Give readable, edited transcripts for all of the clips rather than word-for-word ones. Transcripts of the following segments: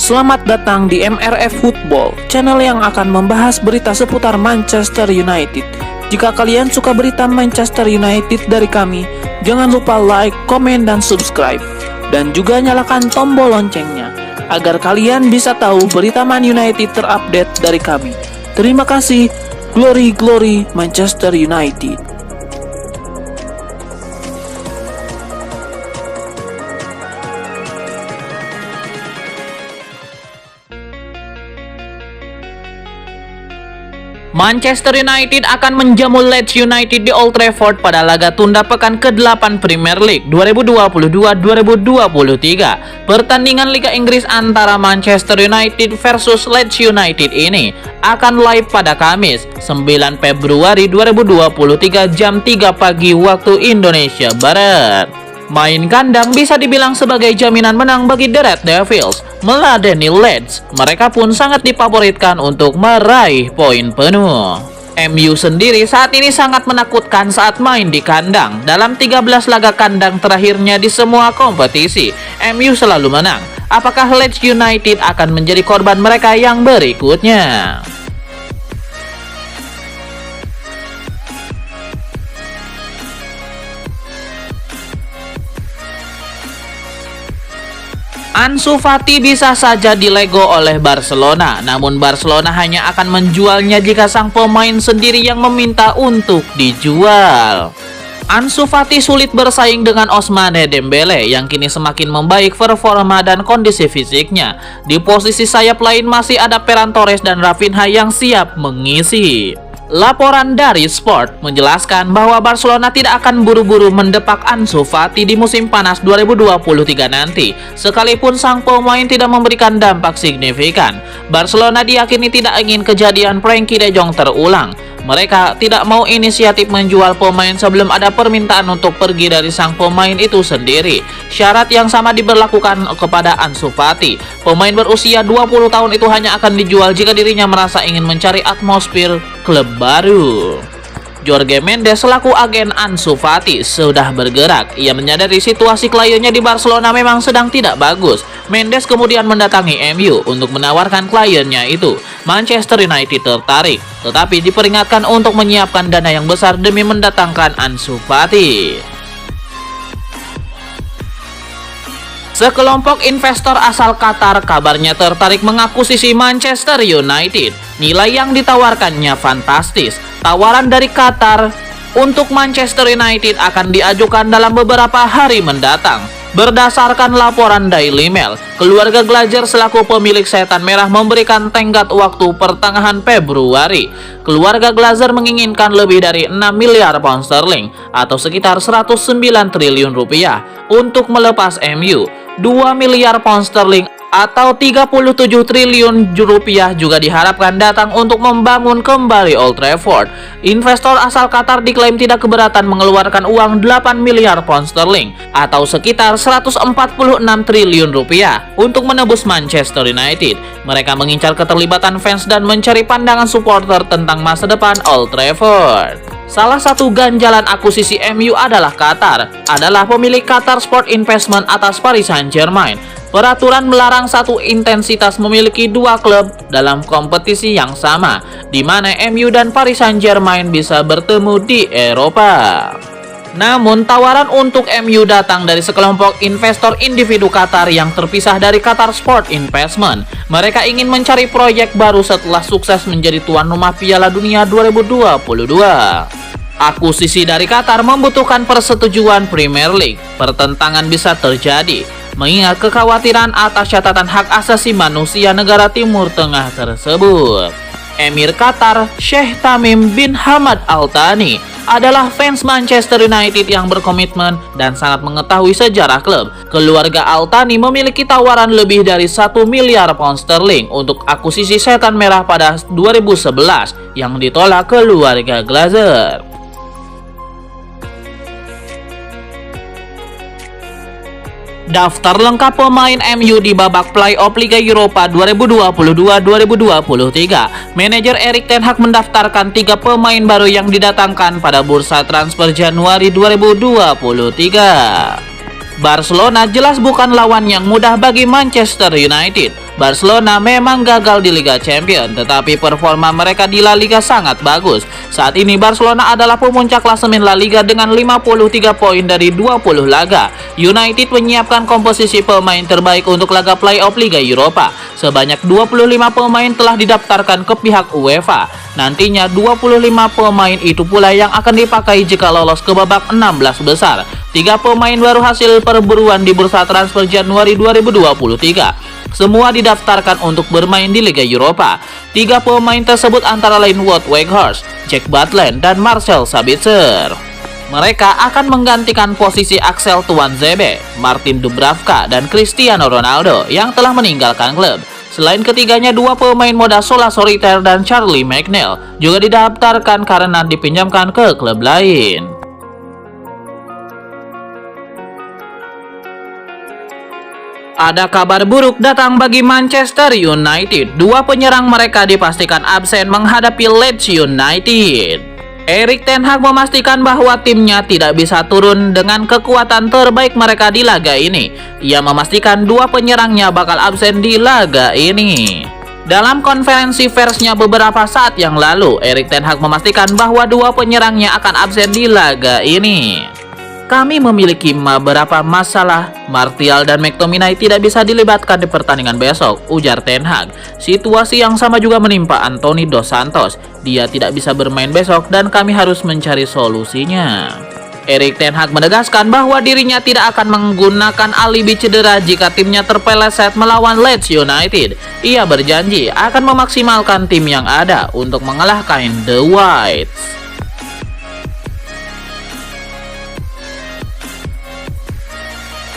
Selamat datang di MRF Football, channel yang akan membahas berita seputar Manchester United. Jika kalian suka berita Manchester United dari kami, jangan lupa like, komen, dan subscribe. Dan juga nyalakan tombol loncengnya, agar kalian bisa tahu berita Man United terupdate dari kami. Terima kasih, Glory Glory Manchester United. Manchester United akan menjamu Leeds United di Old Trafford pada laga tunda pekan ke-8 Premier League 2022-2023. Pertandingan Liga Inggris antara Manchester United versus Leeds United ini akan live pada Kamis 9 Februari 2023 jam 3 pagi waktu Indonesia Barat. Main kandang bisa dibilang sebagai jaminan menang bagi The Red Devils. Meladeni Leeds, mereka pun sangat difavoritkan untuk meraih poin penuh. MU sendiri saat ini sangat menakutkan saat main di kandang. Dalam 13 laga kandang terakhirnya di semua kompetisi, MU selalu menang. Apakah Leeds United akan menjadi korban mereka yang berikutnya? Ansu Fati bisa saja dilego oleh Barcelona, namun Barcelona hanya akan menjualnya jika sang pemain sendiri yang meminta untuk dijual. Ansu Fati sulit bersaing dengan Ousmane Dembele yang kini semakin membaik performa dan kondisi fisiknya. Di posisi sayap lain masih ada Ferran Torres dan Rafinha yang siap mengisi. Laporan dari Sport menjelaskan bahwa Barcelona tidak akan buru-buru mendepak Ansu Fati di musim panas 2023 nanti, sekalipun sang pemain tidak memberikan dampak signifikan. Barcelona diyakini tidak ingin kejadian Frenkie de Jong terulang. Mereka tidak mau inisiatif menjual pemain sebelum ada permintaan untuk pergi dari sang pemain itu sendiri. Syarat yang sama diberlakukan kepada Ansu Fati. Pemain berusia 20 tahun itu hanya akan dijual jika dirinya merasa ingin mencari atmosfer klub baru. Jorge Mendes selaku agen Ansu Fati sudah bergerak. Ia menyadari situasi kliennya di Barcelona memang sedang tidak bagus. Mendes kemudian mendatangi MU untuk menawarkan kliennya itu. Manchester United tertarik, tetapi diperingatkan untuk menyiapkan dana yang besar demi mendatangkan Ansu Fati. Sekelompok investor asal Qatar kabarnya tertarik mengakuisisi Manchester United. Nilai yang ditawarkannya fantastis. Tawaran dari Qatar untuk Manchester United akan diajukan dalam beberapa hari mendatang. Berdasarkan laporan Daily Mail, keluarga Glazer selaku pemilik Setan Merah memberikan tenggat waktu pertengahan Februari. Keluarga Glazer menginginkan lebih dari 6 miliar pound sterling atau sekitar 109 triliun rupiah untuk melepas MU. 2 miliar pound sterling atau 37 triliun rupiah juga diharapkan datang untuk membangun kembali Old Trafford. Investor asal Qatar diklaim tidak keberatan mengeluarkan uang 8 miliar pound sterling atau sekitar 146 triliun rupiah untuk menebus Manchester United. Mereka mengincar keterlibatan fans dan mencari pandangan supporter tentang masa depan Old Trafford. Salah satu ganjalan akuisisi MU adalah Qatar, adalah pemilik Qatar Sport Investment atas Paris Saint-Germain. Peraturan melarang satu intensitas memiliki dua klub dalam kompetisi yang sama, di mana MU dan Paris Saint-Germain bisa bertemu di Eropa. Namun, tawaran untuk MU datang dari sekelompok investor individu Qatar yang terpisah dari Qatar Sport Investment. Mereka ingin mencari proyek baru setelah sukses menjadi tuan rumah Piala Dunia 2022. Akuisisi dari Qatar membutuhkan persetujuan Premier League. Pertentangan bisa terjadi, mengingat kekhawatiran atas catatan hak asasi manusia negara Timur Tengah tersebut. Emir Qatar, Sheikh Tamim bin Hamad Al Thani, adalah fans Manchester United yang berkomitmen dan sangat mengetahui sejarah klub. Keluarga Al Thani memiliki tawaran lebih dari 1 miliar pound sterling untuk akuisisi Setan Merah pada 2011 yang ditolak keluarga Glazer. Daftar lengkap pemain MU di babak playoff Liga Eropa 2022-2023. Manajer Erik ten Hag mendaftarkan 3 pemain baru yang didatangkan pada bursa transfer Januari 2023. Barcelona jelas bukan lawan yang mudah bagi Manchester United. Barcelona memang gagal di Liga Champions, tetapi performa mereka di La Liga sangat bagus. Saat ini Barcelona adalah pemuncak klasemen La Liga dengan 53 poin dari 20 laga. United menyiapkan komposisi pemain terbaik untuk laga playoff Liga Eropa. Sebanyak 25 pemain telah didaftarkan ke pihak UEFA. Nantinya 25 pemain itu pula yang akan dipakai jika lolos ke babak 16 besar. 3 pemain baru hasil perburuan di bursa transfer Januari 2023. Semua didaftarkan untuk bermain di Liga Eropa. 3 pemain tersebut antara lain Wout Weghorst, Jack Butland, dan Marcel Sabitzer. Mereka akan menggantikan posisi Axel Tuanzebe, Martin Dubravka, dan Cristiano Ronaldo yang telah meninggalkan klub. Selain ketiganya, 2 pemain muda Sola Solitaire dan Charlie McNeil juga didaftarkan karena dipinjamkan ke klub lain. Ada kabar buruk datang bagi Manchester United. 2 penyerang mereka dipastikan absen menghadapi Leeds United. Erik ten Hag memastikan bahwa timnya tidak bisa turun dengan kekuatan terbaik mereka di laga ini. Ia memastikan 2 penyerangnya bakal absen di laga ini. Dalam konferensi persnya beberapa saat yang lalu, Erik ten Hag memastikan bahwa 2 penyerangnya akan absen di laga ini. Kami memiliki beberapa masalah. Martial dan McTominay tidak bisa dilibatkan di pertandingan besok, ujar ten Hag. Situasi yang sama juga menimpa Anthony Dos Santos. Dia tidak bisa bermain besok dan kami harus mencari solusinya. Erik ten Hag menegaskan bahwa dirinya tidak akan menggunakan alibi cedera jika timnya terpeleset melawan Leeds United. Ia berjanji akan memaksimalkan tim yang ada untuk mengalahkan The Whites.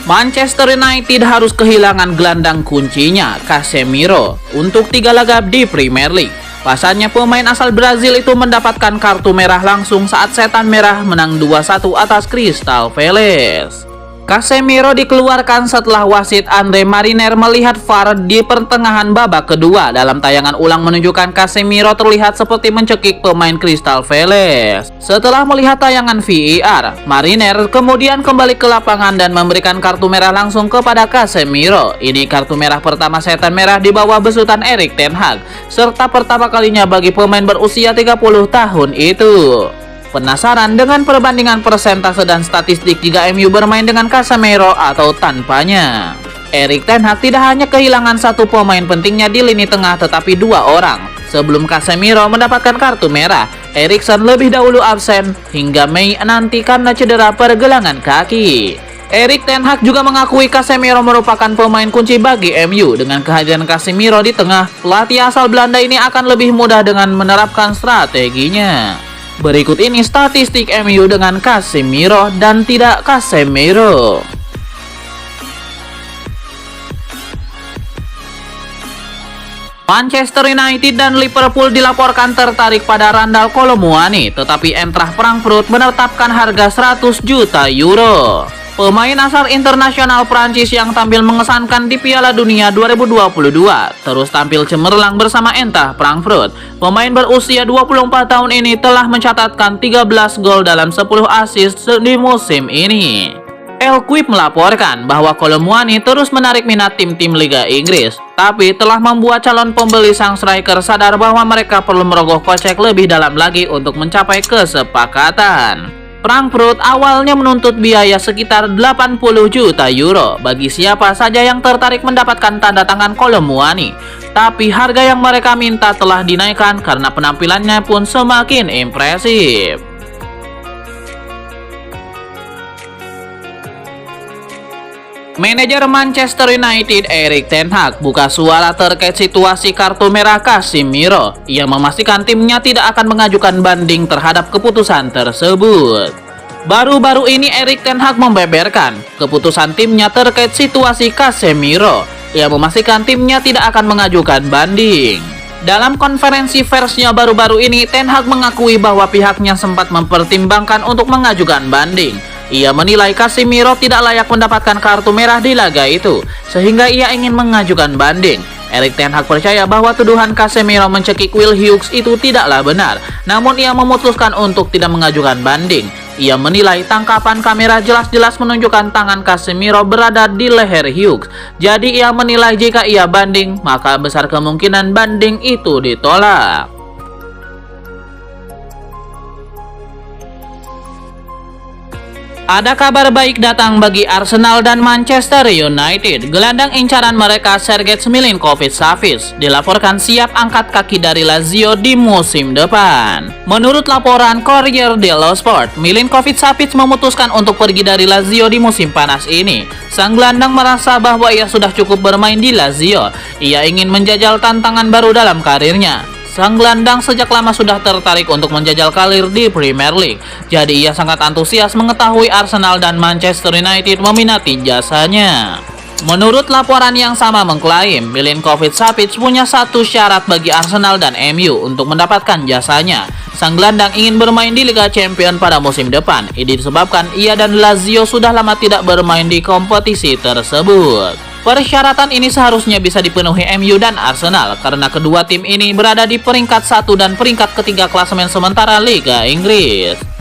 Manchester United harus kehilangan gelandang kuncinya, Casemiro, untuk 3 laga di Premier League. Pasalnya pemain asal Brazil itu mendapatkan kartu merah langsung saat Setan Merah menang 2-1 atas Crystal Palace. Casemiro dikeluarkan setelah wasit Andre Mariner melihat VAR di pertengahan babak kedua. Dalam tayangan ulang menunjukkan Casemiro terlihat seperti mencekik pemain Crystal Palace. Setelah melihat tayangan VAR, Mariner kemudian kembali ke lapangan dan memberikan kartu merah langsung kepada Casemiro. Ini kartu merah pertama Setan Merah di bawah besutan Erik ten Hag, serta pertama kalinya bagi pemain berusia 30 tahun itu. Penasaran dengan perbandingan persentase dan statistik jika MU bermain dengan Casemiro atau tanpanya? Erik ten Hag tidak hanya kehilangan 1 pemain pentingnya di lini tengah tetapi 2 orang. Sebelum Casemiro mendapatkan kartu merah, Eriksen lebih dahulu absen hingga Mei nanti karena cedera pergelangan kaki. Erik ten Hag juga mengakui Casemiro merupakan pemain kunci bagi MU. Dengan kehadiran Casemiro di tengah, pelatih asal Belanda ini akan lebih mudah dengan menerapkan strateginya. Berikut ini statistik MU dengan Casemiro dan tidak Casemiro. Manchester United dan Liverpool dilaporkan tertarik pada Randal Kolo Muani, tetapi Eintracht Frankfurt menetapkan harga 100 juta euro. Pemain asal internasional Prancis yang tampil mengesankan di Piala Dunia 2022 terus tampil cemerlang bersama Eintracht Frankfurt. Pemain berusia 24 tahun ini telah mencatatkan 13 gol dalam 10 assist di musim ini. El Quip melaporkan bahwa Kolo Muani terus menarik minat tim-tim Liga Inggris, tapi telah membuat calon pembeli sang striker sadar bahwa mereka perlu merogoh kocek lebih dalam lagi untuk mencapai kesepakatan. Frankfurt awalnya menuntut biaya sekitar 80 juta euro bagi siapa saja yang tertarik mendapatkan tanda tangan Kolo Muani. Tapi harga yang mereka minta telah dinaikkan karena penampilannya pun semakin impresif. Manajer Manchester United Erik ten Hag buka suara terkait situasi kartu merah Casemiro. Ia memastikan timnya tidak akan mengajukan banding terhadap keputusan tersebut. Baru-baru ini Erik ten Hag membeberkan keputusan timnya terkait situasi Casemiro. Ia memastikan timnya tidak akan mengajukan banding. Dalam konferensi persnya baru-baru ini, ten Hag mengakui bahwa pihaknya sempat mempertimbangkan untuk mengajukan banding. Ia menilai Casemiro tidak layak mendapatkan kartu merah di laga itu, sehingga ia ingin mengajukan banding. Erik ten Hag percaya bahwa tuduhan Casemiro mencekik Will Hughes itu tidaklah benar, namun ia memutuskan untuk tidak mengajukan banding. Ia menilai tangkapan kamera jelas-jelas menunjukkan tangan Casemiro berada di leher Hughes. Jadi ia menilai jika ia banding, maka besar kemungkinan banding itu ditolak. Ada kabar baik datang bagi Arsenal dan Manchester United. Gelandang incaran mereka Sergej Milinkovic-Savic dilaporkan siap angkat kaki dari Lazio di musim depan. Menurut laporan Corriere dello Sport, Milinkovic-Savic memutuskan untuk pergi dari Lazio di musim panas ini. Sang gelandang merasa bahwa ia sudah cukup bermain di Lazio. Ia ingin menjajal tantangan baru dalam karirnya. Sang gelandang sejak lama sudah tertarik untuk menjajal karir di Premier League. Jadi ia sangat antusias mengetahui Arsenal dan Manchester United meminati jasanya. Menurut laporan yang sama mengklaim, Milinkovic-Savic punya satu syarat bagi Arsenal dan MU untuk mendapatkan jasanya. Sang gelandang ingin bermain di Liga Champions pada musim depan. Ini disebabkan ia dan Lazio sudah lama tidak bermain di kompetisi tersebut. Persyaratan ini seharusnya bisa dipenuhi MU dan Arsenal karena kedua tim ini berada di peringkat 1 dan peringkat ketiga klasemen sementara Liga Inggris.